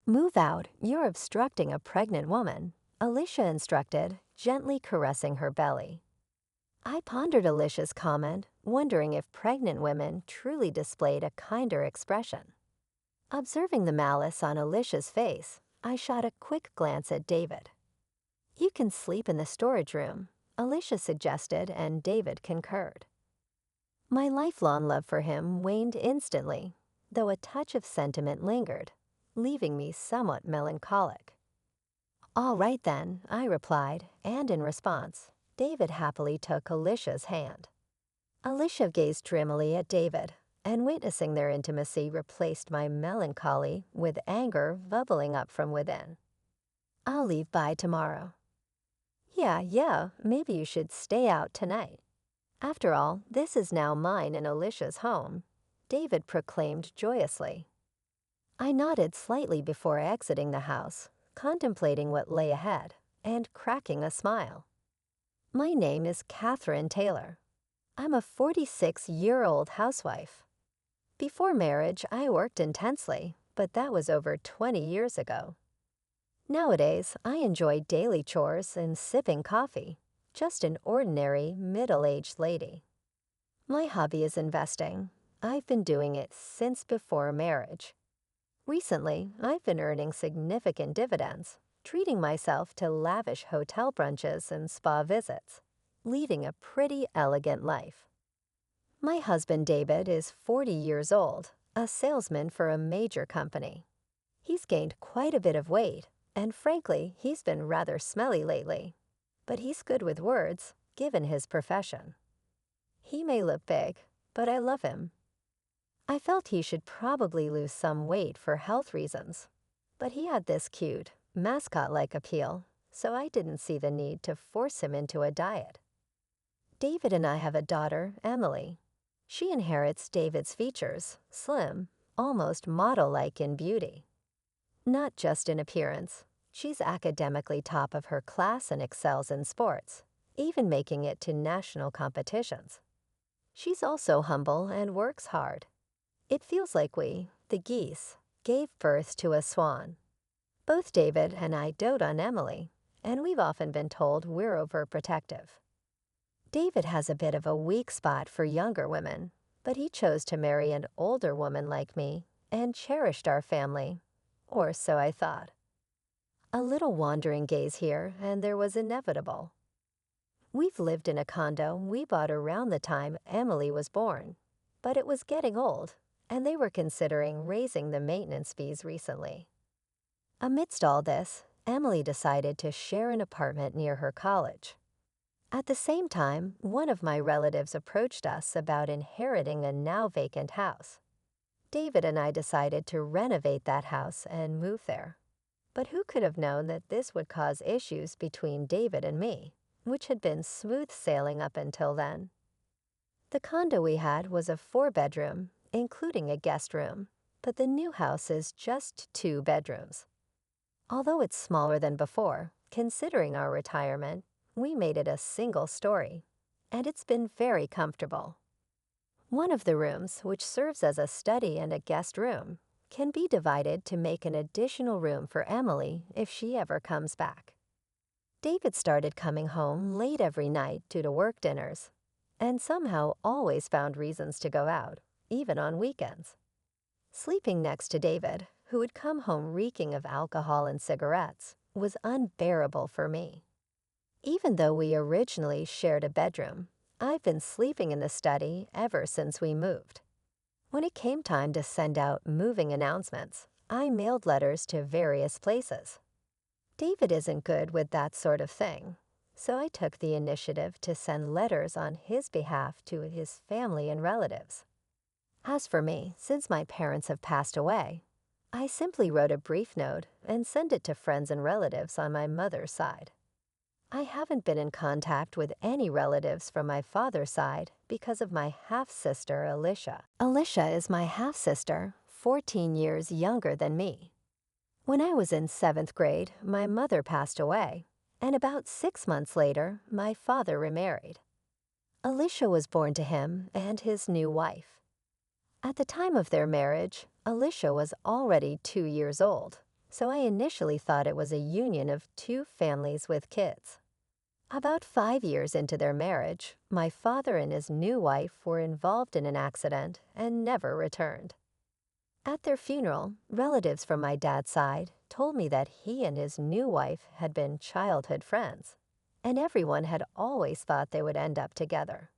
Move out, you're obstructing a pregnant woman, Alicia instructed, gently caressing her belly. I pondered Alicia's comment, wondering if pregnant women truly displayed a kinder expression. Observing the malice on Alicia's face, I shot a quick glance at David. You can sleep in the storage room, Alicia suggested, and David concurred. My lifelong love for him waned instantly, though a touch of sentiment lingered, leaving me somewhat melancholic. All right then, I replied, and in response, David happily took Alicia's hand. Alicia gazed dreamily at David, and witnessing their intimacy replaced my melancholy with anger bubbling up from within. I'll leave by tomorrow. Yeah, maybe you should stay out tonight. After all, this is now mine and Alicia's home, David proclaimed joyously. I nodded slightly before exiting the house, contemplating what lay ahead, and cracking a smile. My name is Catherine Taylor. I'm a 46-year-old housewife. Before marriage, I worked intensely, but that was over 20 years ago. Nowadays, I enjoy daily chores and sipping coffee, just an ordinary middle-aged lady. My hobby is investing. I've been doing it since before marriage. Recently, I've been earning significant dividends, treating myself to lavish hotel brunches and spa visits, leading a pretty elegant life. My husband David is 40 years old, a salesman for a major company. He's gained quite a bit of weight, and frankly, he's been rather smelly lately. But he's good with words, given his profession. He may look big, but I love him. I felt he should probably lose some weight for health reasons, but he had this cute, mascot-like appeal, so I didn't see the need to force him into a diet. David and I have a daughter, Emily. She inherits David's features, slim, almost model-like in beauty. Not just in appearance, she's academically top of her class and excels in sports, even making it to national competitions. She's also humble and works hard. It feels like we, the geese, gave birth to a swan. Both David and I dote on Emily, and we've often been told we're overprotective. David has a bit of a weak spot for younger women, but he chose to marry an older woman like me and cherished our family, or so I thought. A little wandering gaze here, and there was inevitable. We've lived in a condo we bought around the time Emily was born, but it was getting old, and they were considering raising the maintenance fees recently. Amidst all this, Emily decided to share an apartment near her college. At the same time, one of my relatives approached us about inheriting a now vacant house. David and I decided to renovate that house and move there. But who could have known that this would cause issues between David and me, which had been smooth sailing up until then? The condo we had was a 4-bedroom, including a guest room, but the new house is just 2 bedrooms. Although it's smaller than before, considering our retirement, we made it a single story, and it's been very comfortable. One of the rooms, which serves as a study and a guest room, can be divided to make an additional room for Emily if she ever comes back. David started coming home late every night due to work dinners, and somehow always found reasons to go out, even on weekends. Sleeping next to David, who would come home reeking of alcohol and cigarettes, was unbearable for me. Even though we originally shared a bedroom, I've been sleeping in the study ever since we moved. When it came time to send out moving announcements, I mailed letters to various places. David isn't good with that sort of thing, so I took the initiative to send letters on his behalf to his family and relatives. As for me, since my parents have passed away, I simply wrote a brief note and sent it to friends and relatives on my mother's side. I haven't been in contact with any relatives from my father's side because of my half-sister, Alicia. Alicia is my half-sister, 14 years younger than me. When I was in 7th grade, my mother passed away, and about 6 months later, my father remarried. Alicia was born to him and his new wife. At the time of their marriage, Alicia was already 2 years old, so I initially thought it was a union of two families with kids. About 5 years into their marriage, my father and his new wife were involved in an accident and never returned. At their funeral, relatives from my dad's side told me that he and his new wife had been childhood friends, and everyone had always thought they would end up together.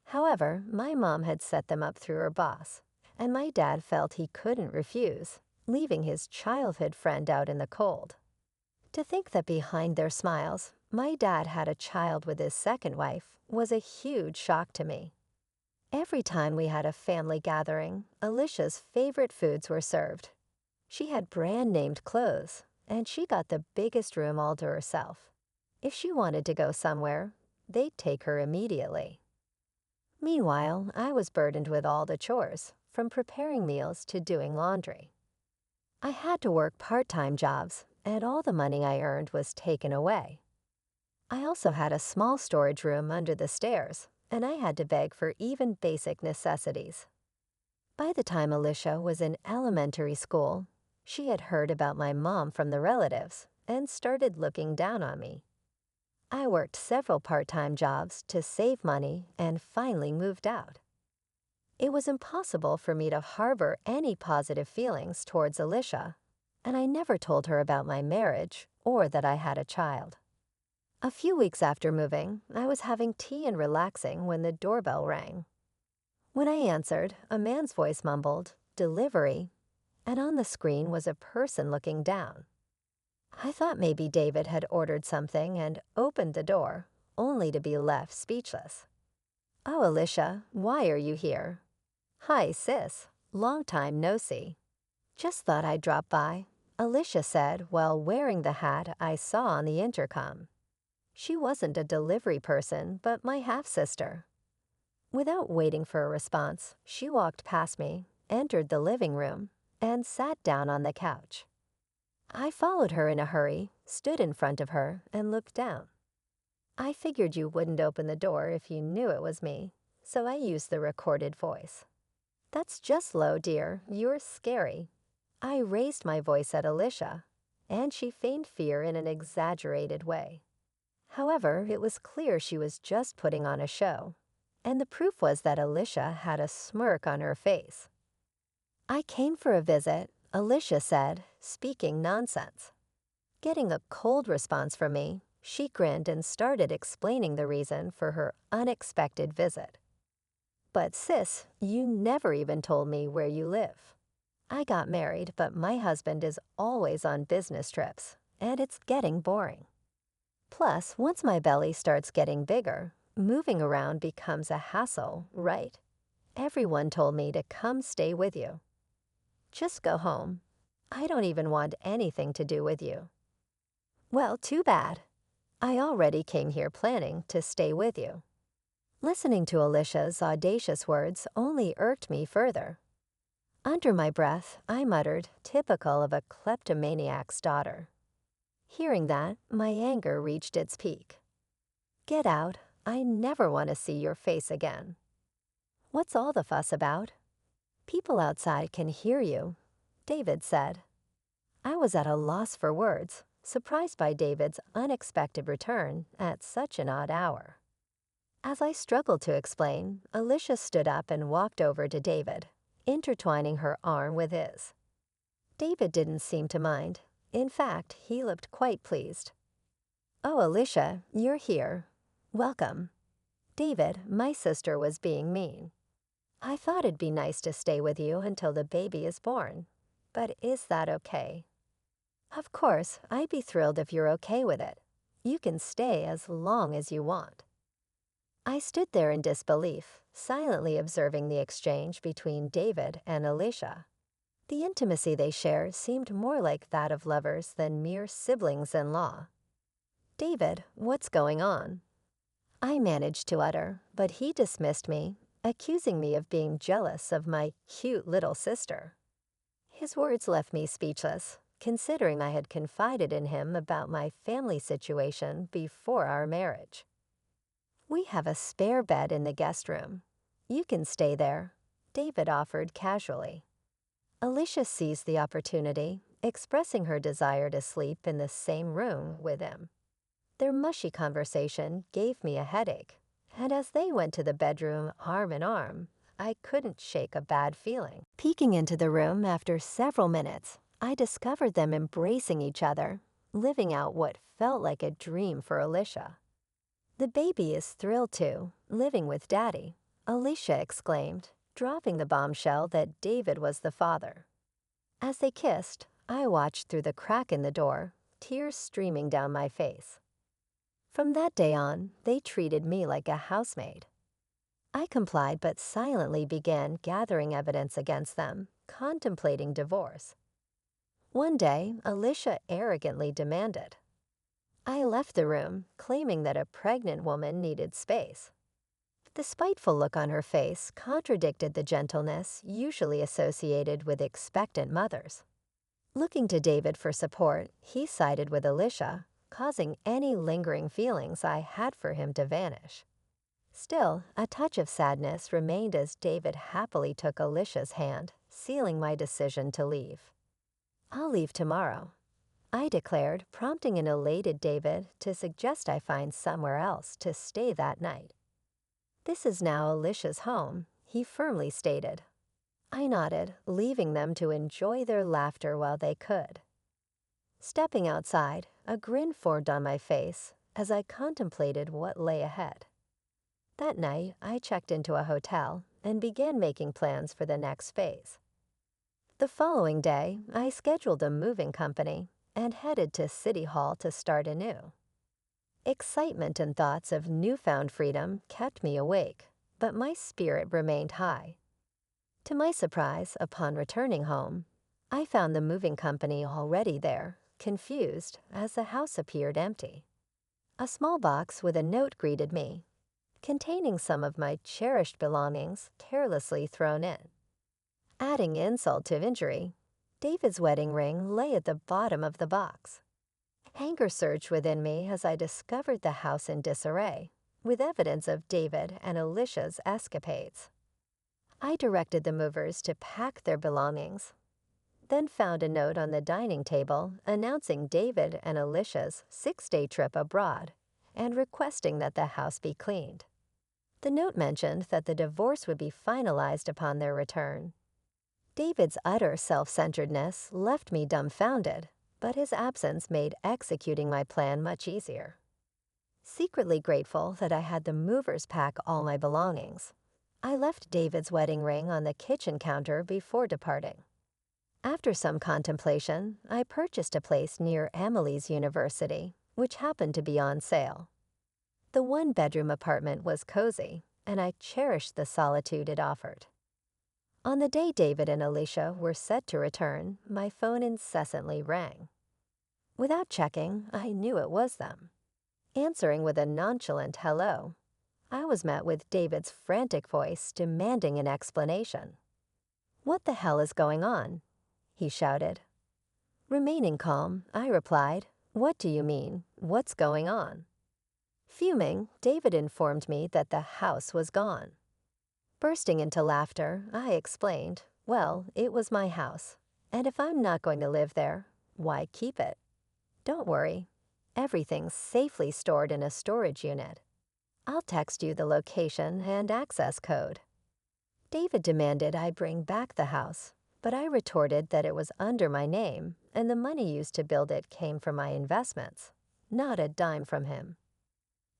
However, my mom had set them up through her boss, and my dad felt he couldn't refuse, leaving his childhood friend out in the cold. To think that behind their smiles, my dad had a child with his second wife was a huge shock to me. Every time we had a family gathering, Alicia's favorite foods were served. She had brand-named clothes, and she got the biggest room all to herself. If she wanted to go somewhere, they'd take her immediately. Meanwhile, I was burdened with all the chores, from preparing meals to doing laundry. I had to work part-time jobs, and all the money I earned was taken away. I also had a small storage room under the stairs, and I had to beg for even basic necessities. By the time Alicia was in elementary school, she had heard about my mom from the relatives and started looking down on me. I worked several part-time jobs to save money and finally moved out. It was impossible for me to harbor any positive feelings towards Alicia, and I never told her about my marriage or that I had a child. A few weeks after moving, I was having tea and relaxing when the doorbell rang. When I answered, a man's voice mumbled, "Delivery," and on the screen was a person looking down. I thought maybe David had ordered something and opened the door, only to be left speechless. "Oh, Alicia, why are you here?" "Hi, sis. Long time no see." "Just thought I'd drop by," Alicia said while wearing the hat I saw on the intercom. She wasn't a delivery person, but my half-sister. Without waiting for a response, she walked past me, entered the living room, and sat down on the couch. I followed her in a hurry, stood in front of her, and looked down. "I figured you wouldn't open the door if you knew it was me, so I used the recorded voice." "That's just low, dear. You're scary." I raised my voice at Alicia, and she feigned fear in an exaggerated way. However, it was clear she was just putting on a show, and the proof was that Alicia had a smirk on her face. "I came for a visit," Alicia said, speaking nonsense. Getting a cold response from me, she grinned and started explaining the reason for her unexpected visit. "But sis, you never even told me where you live. I got married, but my husband is always on business trips, and it's getting boring. Plus, once my belly starts getting bigger, moving around becomes a hassle, right? Everyone told me to come stay with you. Just go home. I don't even want anything to do with you." "Well, too bad. I already came here planning to stay with you." Listening to Alicia's audacious words only irked me further. Under my breath, I muttered, typical of a kleptomaniac's daughter. Hearing that, my anger reached its peak. "Get out. I never want to see your face again." "What's all the fuss about?" "People outside can hear you," David said. I was at a loss for words, surprised by David's unexpected return at such an odd hour. As I struggled to explain, Alicia stood up and walked over to David, intertwining her arm with his. David didn't seem to mind. In fact, he looked quite pleased. "Oh, Alicia, you're here. Welcome." "David, my sister was being mean. I thought it'd be nice to stay with you until the baby is born. But is that okay?" "Of course, I'd be thrilled if you're okay with it. You can stay as long as you want." I stood there in disbelief, silently observing the exchange between David and Alicia. The intimacy they shared seemed more like that of lovers than mere siblings-in-law. "David, what's going on?" I managed to utter, but he dismissed me, accusing me of being jealous of my cute little sister. His words left me speechless, considering I had confided in him about my family situation before our marriage. "We have a spare bed in the guest room. You can stay there," David offered casually. Alicia seized the opportunity, expressing her desire to sleep in the same room with him. Their mushy conversation gave me a headache, and as they went to the bedroom arm in arm, I couldn't shake a bad feeling. Peeking into the room after several minutes, I discovered them embracing each other, living out what felt like a dream for Alicia. "The baby is thrilled too, living with Daddy," Alicia exclaimed, dropping the bombshell that David was the father. As they kissed, I watched through the crack in the door, tears streaming down my face. From that day on, they treated me like a housemaid. I complied but silently began gathering evidence against them, contemplating divorce. One day, Alicia arrogantly demanded. I left the room, claiming that a pregnant woman needed space. The spiteful look on her face contradicted the gentleness usually associated with expectant mothers. Looking to David for support, he sided with Alicia, causing any lingering feelings I had for him to vanish. Still, a touch of sadness remained as David happily took Alicia's hand, sealing my decision to leave. "I'll leave tomorrow," I declared, prompting an elated David to suggest I find somewhere else to stay that night. "This is now Alicia's home," he firmly stated. I nodded, leaving them to enjoy their laughter while they could. Stepping outside, a grin formed on my face as I contemplated what lay ahead. That night, I checked into a hotel and began making plans for the next phase. The following day, I scheduled a moving company and headed to City Hall to start anew. Excitement and thoughts of newfound freedom kept me awake, but my spirit remained high. To my surprise, upon returning home, I found the moving company already there, confused as the house appeared empty. A small box with a note greeted me, containing some of my cherished belongings carelessly thrown in. Adding insult to injury, David's wedding ring lay at the bottom of the box. Anger surged within me as I discovered the house in disarray, with evidence of David and Alicia's escapades. I directed the movers to pack their belongings, then found a note on the dining table announcing David and Alicia's 6-day trip abroad and requesting that the house be cleaned. The note mentioned that the divorce would be finalized upon their return. David's utter self-centeredness left me dumbfounded, but his absence made executing my plan much easier. Secretly grateful that I had the movers pack all my belongings, I left David's wedding ring on the kitchen counter before departing. After some contemplation, I purchased a place near Emily's university, which happened to be on sale. The one-bedroom apartment was cozy, and I cherished the solitude it offered. On the day David and Alicia were set to return, my phone incessantly rang. Without checking, I knew it was them. Answering with a nonchalant hello, I was met with David's frantic voice demanding an explanation. "What the hell is going on?" he shouted. Remaining calm, I replied, "What do you mean? What's going on?" Fuming, David informed me that the house was gone. Bursting into laughter, I explained, well, it was my house, and if I'm not going to live there, why keep it? Don't worry, everything's safely stored in a storage unit. I'll text you the location and access code. David demanded I bring back the house, but I retorted that it was under my name and the money used to build it came from my investments, not a dime from him.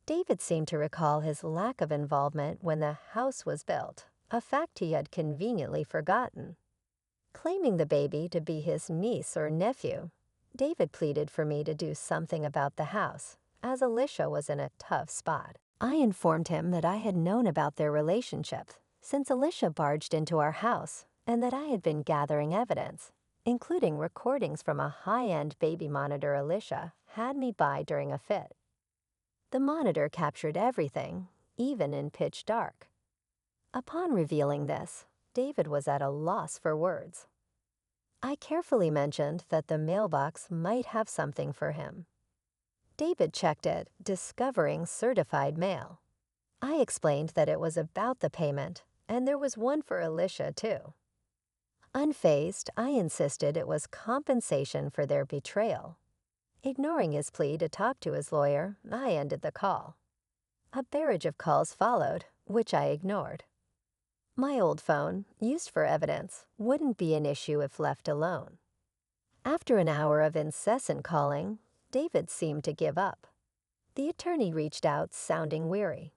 David seemed to recall his lack of involvement when the house was built, a fact he had conveniently forgotten. Claiming the baby to be his niece or nephew, David pleaded for me to do something about the house, as Alicia was in a tough spot. I informed him that I had known about their relationship since Alicia barged into our house and that I had been gathering evidence, including recordings from a high-end baby monitor Alicia had me buy during a fit. The monitor captured everything, even in pitch dark. Upon revealing this, David was at a loss for words. I carefully mentioned that the mailbox might have something for him. David checked it, discovering certified mail. I explained that it was about the payment, and there was one for Alicia, too. Unfazed, I insisted it was compensation for their betrayal. Ignoring his plea to talk to his lawyer, I ended the call. A barrage of calls followed, which I ignored. My old phone, used for evidence, wouldn't be an issue if left alone. After an hour of incessant calling, David seemed to give up. The attorney reached out, sounding weary.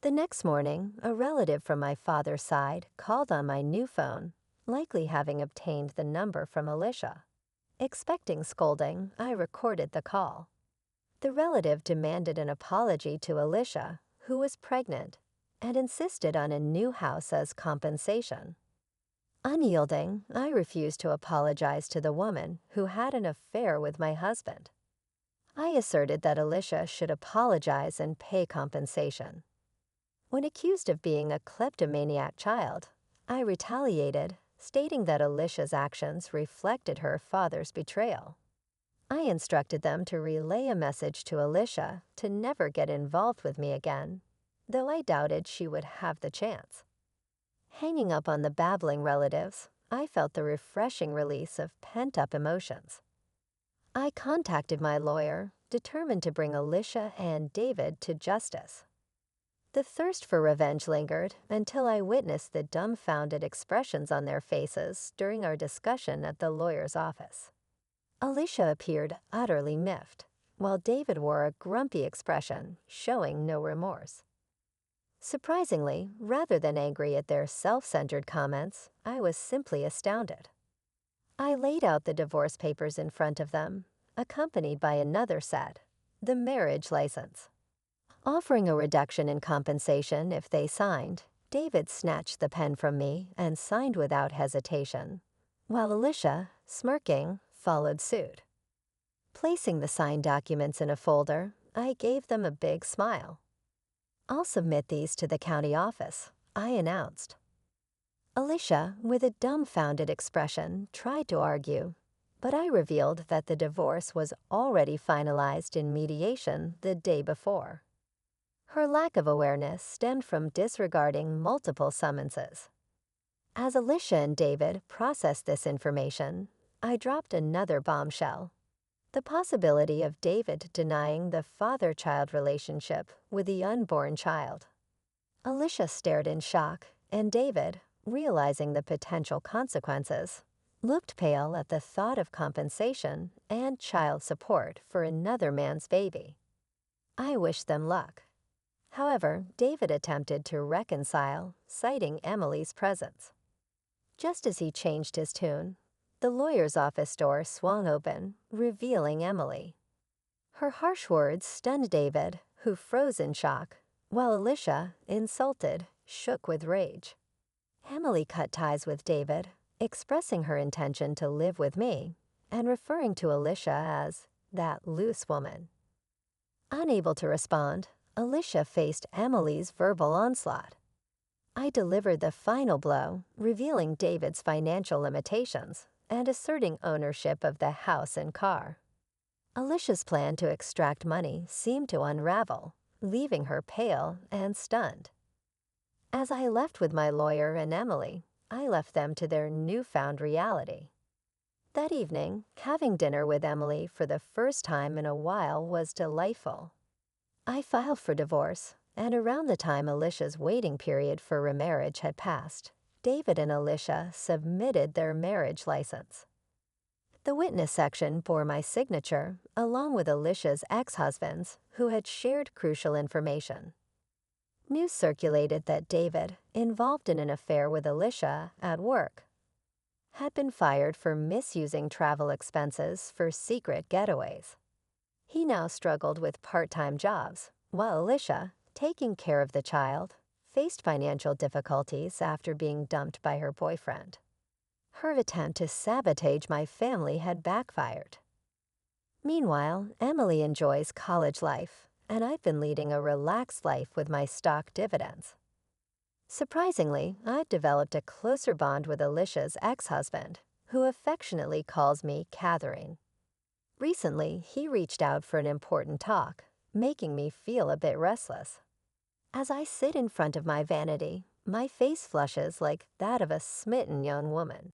The next morning, a relative from my father's side called on my new phone, likely having obtained the number from Alicia. Expecting scolding, I recorded the call. The relative demanded an apology to Alicia, who was pregnant, and insisted on a new house as compensation. Unyielding, I refused to apologize to the woman who had an affair with my husband. I asserted that Alicia should apologize and pay compensation. When accused of being a kleptomaniac child, I retaliated, stating that Alicia's actions reflected her father's betrayal. I instructed them to relay a message to Alicia to never get involved with me again, though I doubted she would have the chance. Hanging up on the babbling relatives, I felt the refreshing release of pent-up emotions. I contacted my lawyer, determined to bring Alicia and David to justice. The thirst for revenge lingered until I witnessed the dumbfounded expressions on their faces during our discussion at the lawyer's office. Alicia appeared utterly miffed, while David wore a grumpy expression, showing no remorse. Surprisingly, rather than angry at their self-centered comments, I was simply astounded. I laid out the divorce papers in front of them, accompanied by another set, the marriage license. Offering a reduction in compensation if they signed, David snatched the pen from me and signed without hesitation, while Alicia, smirking, followed suit. Placing the signed documents in a folder, I gave them a big smile. "I'll submit these to the county office," I announced. Alicia, with a dumbfounded expression, tried to argue, but I revealed that the divorce was already finalized in mediation the day before. Her lack of awareness stemmed from disregarding multiple summonses. As Alicia and David processed this information, I dropped another bombshell: the possibility of David denying the father-child relationship with the unborn child. Alicia stared in shock, and David, realizing the potential consequences, looked pale at the thought of compensation and child support for another man's baby. I wished them luck. However, David attempted to reconcile, citing Emily's presence. Just as he changed his tune, the lawyer's office door swung open, revealing Emily. Her harsh words stunned David, who froze in shock, while Alicia, insulted, shook with rage. Emily cut ties with David, expressing her intention to live with me, and referring to Alicia as that loose woman. Unable to respond, Alicia faced Emily's verbal onslaught. I delivered the final blow, revealing David's financial limitations and asserting ownership of the house and car. Alicia's plan to extract money seemed to unravel, leaving her pale and stunned. As I left with my lawyer and Emily, I left them to their newfound reality. That evening, having dinner with Emily for the first time in a while was delightful. I filed for divorce, and around the time Alicia's waiting period for remarriage had passed, David and Alicia submitted their marriage license. The witness section bore my signature, along with Alicia's ex-husband's, who had shared crucial information. News circulated that David, involved in an affair with Alicia at work, had been fired for misusing travel expenses for secret getaways. He now struggled with part-time jobs, while Alicia, taking care of the child, faced financial difficulties after being dumped by her boyfriend. Her attempt to sabotage my family had backfired. Meanwhile, Emily enjoys college life, and I've been leading a relaxed life with my stock dividends. Surprisingly, I've developed a closer bond with Alicia's ex-husband, who affectionately calls me Catherine. Recently, he reached out for an important talk, making me feel a bit restless. As I sit in front of my vanity, my face flushes like that of a smitten young woman.